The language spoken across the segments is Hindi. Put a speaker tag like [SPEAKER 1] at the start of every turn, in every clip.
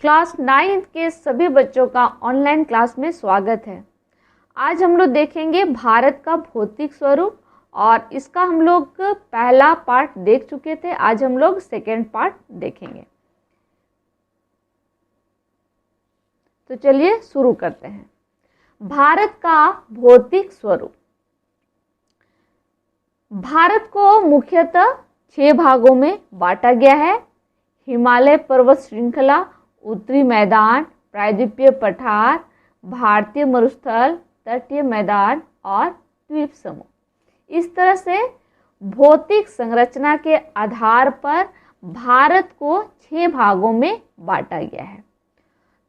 [SPEAKER 1] क्लास 9 के सभी बच्चों का ऑनलाइन क्लास में स्वागत है। आज हम लोग देखेंगे भारत का भौतिक स्वरूप और इसका हम लोग पहला पार्ट देख चुके थे। आज हम लोग सेकेंड पार्ट देखेंगे। तो चलिए शुरू करते हैं। भारत का भौतिक स्वरूप। भारत को मुख्यतः 6 भागों में बांटा गया है। हिमालय पर्वत श्रृंखला, उत्तरी मैदान, प्रायद्वीपीय पठार, भारतीय मरुस्थल, तटीय मैदान और द्वीप समूह। इस तरह से भौतिक संरचना के आधार पर भारत को 6 भागों में बांटा गया है।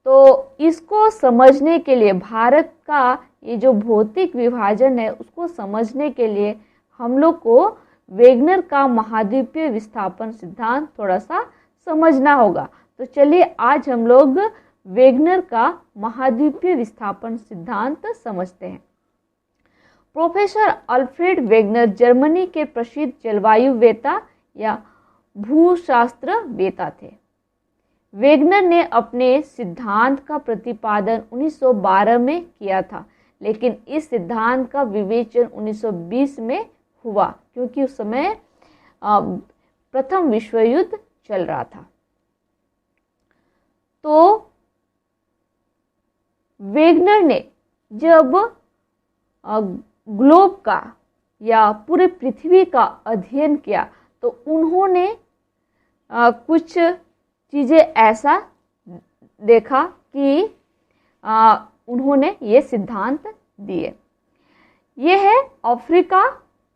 [SPEAKER 1] तो इसको समझने के लिए, भारत का ये जो भौतिक विभाजन है उसको समझने के लिए हम लोग को वेगनर का महाद्वीपीय विस्थापन सिद्धांत थोड़ा सा समझना होगा। तो चलिए आज हम लोग वेगनर का महाद्वीपीय विस्थापन सिद्धांत समझते हैं। प्रोफेसर अल्फ्रेड वेगनर जर्मनी के प्रसिद्ध जलवायुवेता या भूशास्त्रवेता थे। वेगनर ने अपने सिद्धांत का प्रतिपादन 1912 में किया था, लेकिन इस सिद्धांत का विवेचन 1920 में हुआ क्योंकि उस समय प्रथम विश्व युद्ध चल रहा था। तो वेगनर ने जब ग्लोब का या पूरे पृथ्वी का अध्ययन किया तो उन्होंने कुछ चीज़ें ऐसा देखा कि उन्होंने ये सिद्धांत दिए। ये है अफ्रीका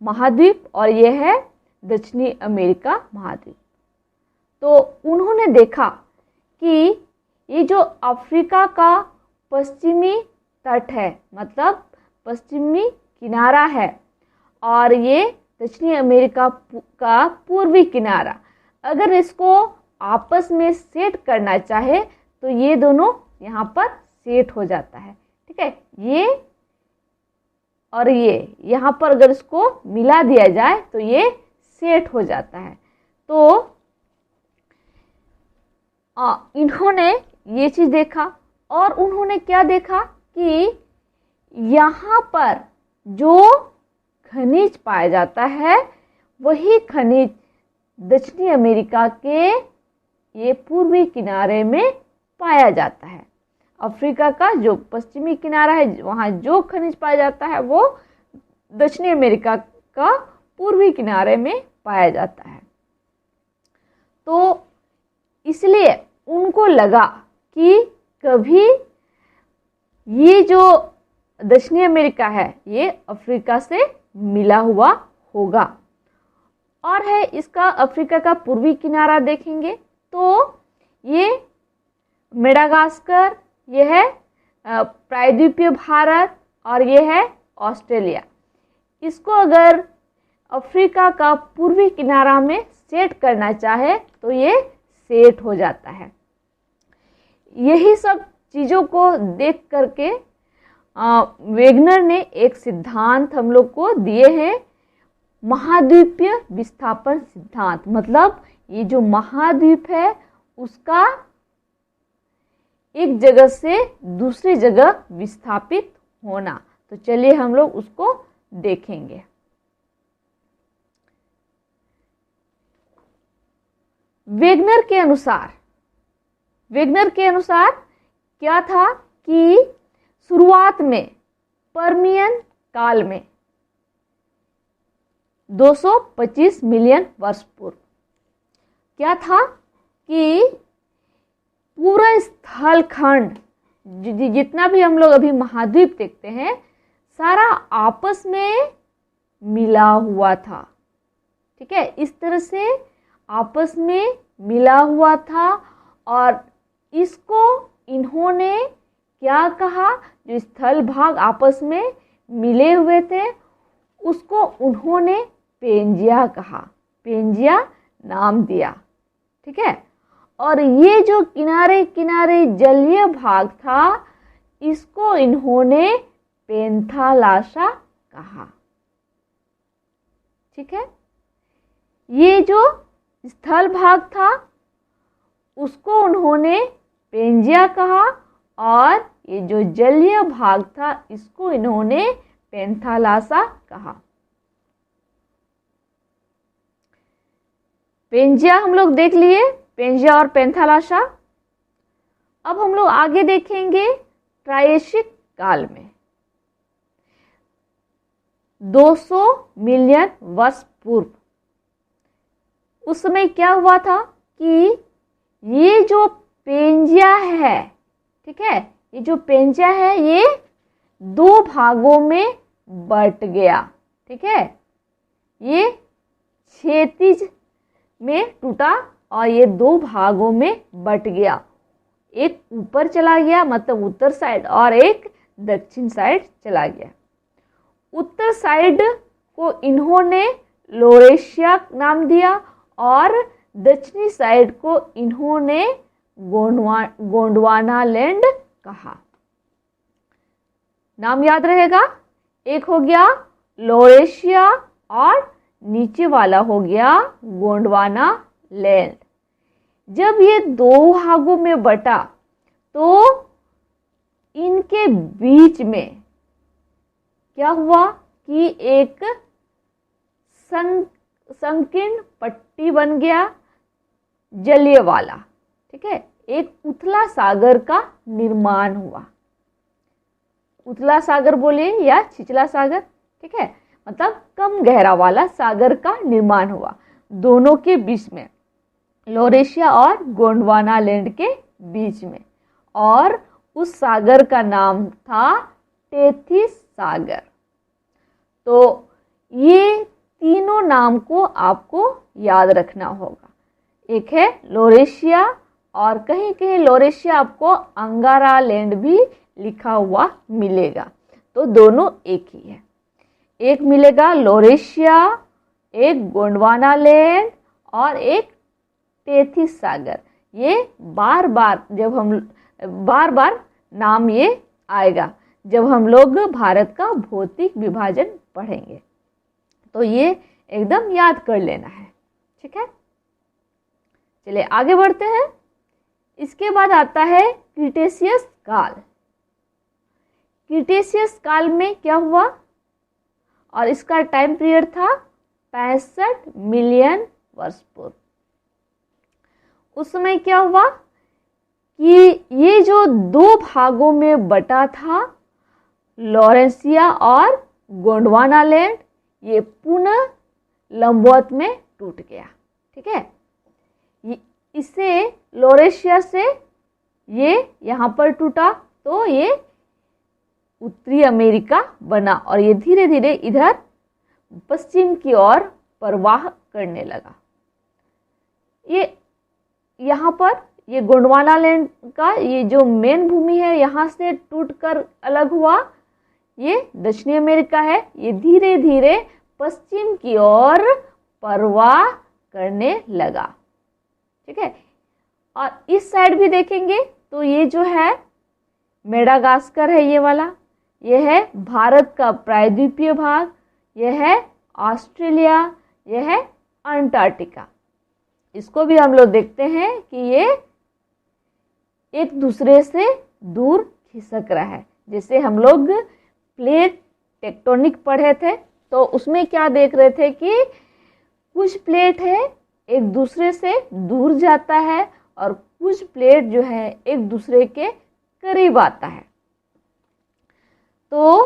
[SPEAKER 1] महाद्वीप और ये है दक्षिणी अमेरिका महाद्वीप। तो उन्होंने देखा कि ये जो अफ्रीका का पश्चिमी तट है, मतलब पश्चिमी किनारा है, और ये दक्षिणी अमेरिका का पूर्वी किनारा, अगर इसको आपस में सेट करना चाहे तो ये दोनों यहाँ पर सेट हो जाता है। ठीक है, ये और ये यहाँ पर अगर इसको मिला दिया जाए तो ये सेट हो जाता है। तो इन्होंने ये चीज़ देखा और उन्होंने क्या देखा कि यहाँ पर जो खनिज पाया जाता है वही खनिज दक्षिणी अमेरिका के ये पूर्वी किनारे में पाया जाता है। अफ्रीका का जो पश्चिमी किनारा है वहाँ जो खनिज पाया जाता है वो दक्षिणी अमेरिका का पूर्वी किनारे में पाया जाता है। तो इसलिए उनको लगा कि कभी ये जो दक्षिणी अमेरिका है ये अफ्रीका से मिला हुआ होगा। और है इसका अफ्रीका का पूर्वी किनारा देखेंगे तो ये मेडागास्कर, ये है प्रायद्वीपीय भारत और ये है ऑस्ट्रेलिया। इसको अगर अफ्रीका का पूर्वी किनारा में सेट करना चाहे तो ये सेट हो जाता है। यही सब चीज़ों को देख करके वेगनर ने एक सिद्धांत हम लोग को दिए हैं, महाद्वीपीय विस्थापन सिद्धांत। मतलब ये जो महाद्वीप है उसका एक जगह से दूसरी जगह विस्थापित होना। तो चलिए हम लोग उसको देखेंगे। वेगनर के अनुसार क्या था कि शुरुआत में पर्मियन काल में 225 मिलियन वर्ष पूर्व क्या था कि पूरा स्थलखंड जितना भी हम लोग अभी महाद्वीप देखते हैं सारा आपस में मिला हुआ था। ठीक है, इस तरह से आपस में मिला हुआ था और इसको इन्होंने क्या कहा, जो स्थल भाग आपस में मिले हुए थे उसको उन्होंने पेंजिया कहा, पेंजिया नाम दिया। ठीक है, और ये जो किनारे किनारे जलीय भाग था इसको इन्होंने पेंथालाशा कहा। ठीक है, ये जो स्थल भाग था उसको उन्होंने पेंजिया कहा, और ये जो जलीय भाग था इसको इन्होंने पेंथालासा कहा। पेंजिया हम लोग देख लिए, पेंजिया और पेंथालासा। अब हम लोग आगे देखेंगे ट्रायसिक काल में। 200 मिलियन वर्ष पूर्व उस समय क्या हुआ था कि ये जो पेंजिया है, ठीक है, ये जो पेंजिया है ये 2 भागों में बट गया, ठीक है। ये क्षैतिज में टूटा और ये 2 भागों में बट गया। एक ऊपर चला गया मतलब उत्तर साइड, और एक दक्षिण साइड चला गया। उत्तर साइड को इन्होंने लोरेशिया नाम दिया और दक्षिणी साइड को इन्होंने गोंडवानालैंड कहा। नाम याद रहेगा, एक हो गया लोरेशिया और नीचे वाला हो गया गोंडवानालैंड। जब ये 2 भागों में बटा तो इनके बीच में क्या हुआ कि एक संकीर्ण पट्टी बन गया जलीय वाला, ठीक है। एक उथला सागर का निर्माण हुआ। उथला सागर बोले या छिछला सागर, ठीक है, मतलब कम गहरा वाला सागर का निर्माण हुआ दोनों के बीच में, लोरेशिया और गोंडवानालैंड के बीच में। और उस सागर का नाम था टेथिस सागर। तो ये तीनों नाम को आपको याद रखना होगा। एक है लोरेशिया, और कहीं कहीं लोरेशिया आपको अंगारा लैंड भी लिखा हुआ मिलेगा, तो दोनों एक ही है। एक मिलेगा लोरेशिया, एक गोंडवानालैंड और एक टेथिस सागर। ये बार बार नाम ये आएगा जब हम लोग भारत का भौतिक विभाजन पढ़ेंगे, तो ये एकदम याद कर लेना है, ठीक है। चलिए आगे बढ़ते हैं। इसके बाद आता है क्रीटेशियस काल। क्रीटेशियस काल में क्या हुआ, और इसका टाइम पीरियड था 65 मिलियन वर्ष पूर्व। उस समय क्या हुआ कि ये जो 2 भागों में बटा था लोरेशिया और गोंडवानालैंड, ये पुनः लंबवत में टूट गया, ठीक है। इससे लोरेशिया से ये यहाँ पर टूटा तो ये उत्तरी अमेरिका बना, और ये धीरे धीरे इधर पश्चिम की ओर प्रवाह करने लगा। ये यहाँ पर ये गोंडवानालैंड का ये जो मेन भूमि है यहाँ से टूटकर अलग हुआ, ये दक्षिणी अमेरिका है, ये धीरे धीरे पश्चिम की ओर प्रवाह करने लगा, ठीक है। और इस साइड भी देखेंगे तो ये जो है मेडागास्कर है, ये वाला, ये है भारत का प्रायद्वीपीय भाग, यह है ऑस्ट्रेलिया, यह है अंटार्कटिका। इसको भी हम लोग देखते हैं कि ये एक दूसरे से दूर खिसक रहा है। जैसे हम लोग प्लेट टेक्टोनिक पढ़े थे तो उसमें क्या देख रहे थे कि कुछ प्लेट है एक दूसरे से दूर जाता है और कुछ प्लेट जो है एक दूसरे के करीब आता है। तो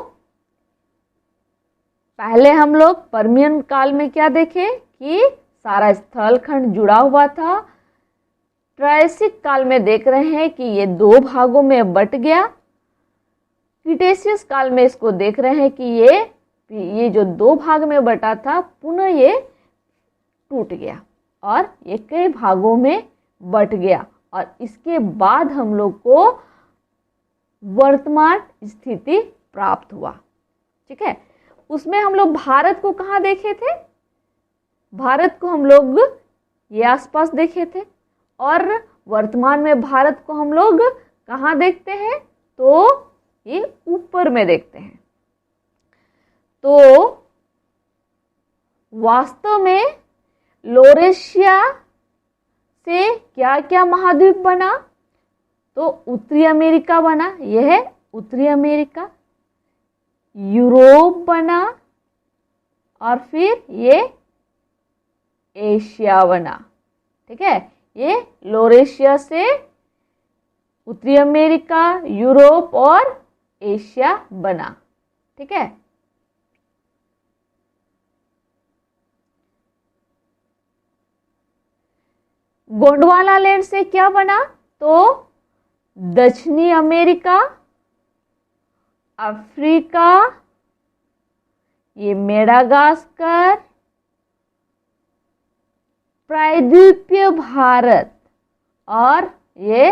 [SPEAKER 1] पहले हम लोग पर्मियन काल में क्या देखे कि सारा स्थलखंड जुड़ा हुआ था। ट्रायसिक काल में देख रहे हैं कि ये 2 भागों में बट गया। क्रीटेशियस काल में इसको देख रहे हैं कि ये जो 2 भाग में बटा था पुनः ये टूट गया और ये कई भागों में बट गया, और इसके बाद हम लोग को वर्तमान स्थिति प्राप्त हुआ, ठीक है। उसमें हम लोग भारत को कहाँ देखे थे, भारत को हम लोग ये आसपास देखे थे, और वर्तमान में भारत को हम लोग कहाँ देखते हैं, तो ये ऊपर में देखते हैं। तो वास्तव में लोरेशिया से क्या क्या महाद्वीप बना, तो उत्तरी अमेरिका बना, यह है उत्तरी अमेरिका। यूरोप बना और फिर ये एशिया बना। ठीक है, ये लॉरेशिया से उत्तरी अमेरिका, यूरोप और एशिया बना। ठीक है, गोंडवाना लैंड से क्या बना? तो दक्षिणी अमेरिका, अफ्रीका, ये मेडागास्कर, प्रायद्वीपीय भारत और ये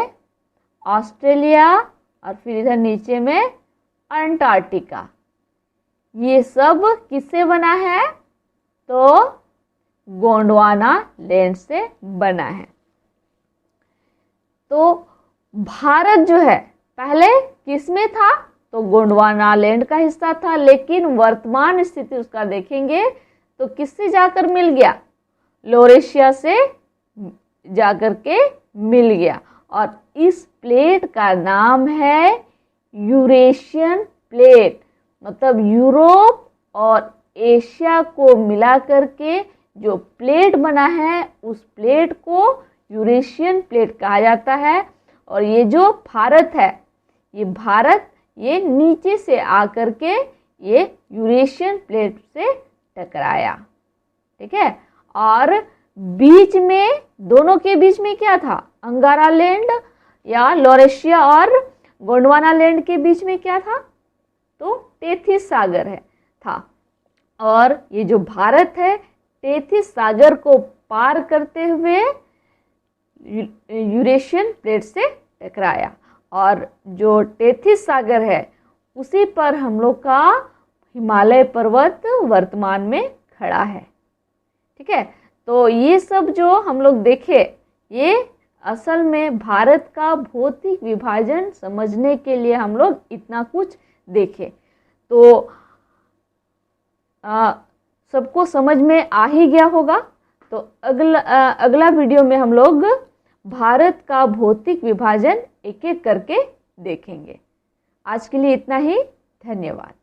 [SPEAKER 1] ऑस्ट्रेलिया और फिर इधर नीचे में अंटार्कटिका। ये सब किससे बना है? तो गोंडवाना लैंड से बना है। तो भारत जो है पहले किसमें था? तो गोंडवाना लैंड का हिस्सा था, लेकिन वर्तमान स्थिति उसका देखेंगे तो किससे जाकर मिल गया? लॉरेशिया से जाकर के मिल गया। और इस प्लेट का नाम है यूरेशियन प्लेट। मतलब यूरोप और एशिया को मिला करके जो प्लेट बना है उस प्लेट को यूरेशियन प्लेट कहा जाता है। और ये जो भारत है, ये भारत ये नीचे से आकर के ये यूरेशियन प्लेट से टकराया। ठीक है, और बीच में, दोनों के बीच में क्या था? अंगारा लैंड या लॉरेशिया और गोंडवाना लैंड के बीच में क्या था? तो टेथिस सागर है था। और ये जो भारत है टेथिस सागर को पार करते हुए यूरेशियन प्लेट से टकराया। और जो टेथिस सागर है उसी पर हम लोग का हिमालय पर्वत वर्तमान में खड़ा है। ठीक है, तो ये सब जो हम लोग देखे, ये असल में भारत का भौतिक विभाजन समझने के लिए हम लोग इतना कुछ देखे। तो सबको समझ में आ ही गया होगा। तो अगला वीडियो में हम लोग भारत का भौतिक विभाजन एक एक करके देखेंगे। आज के लिए इतना ही। धन्यवाद।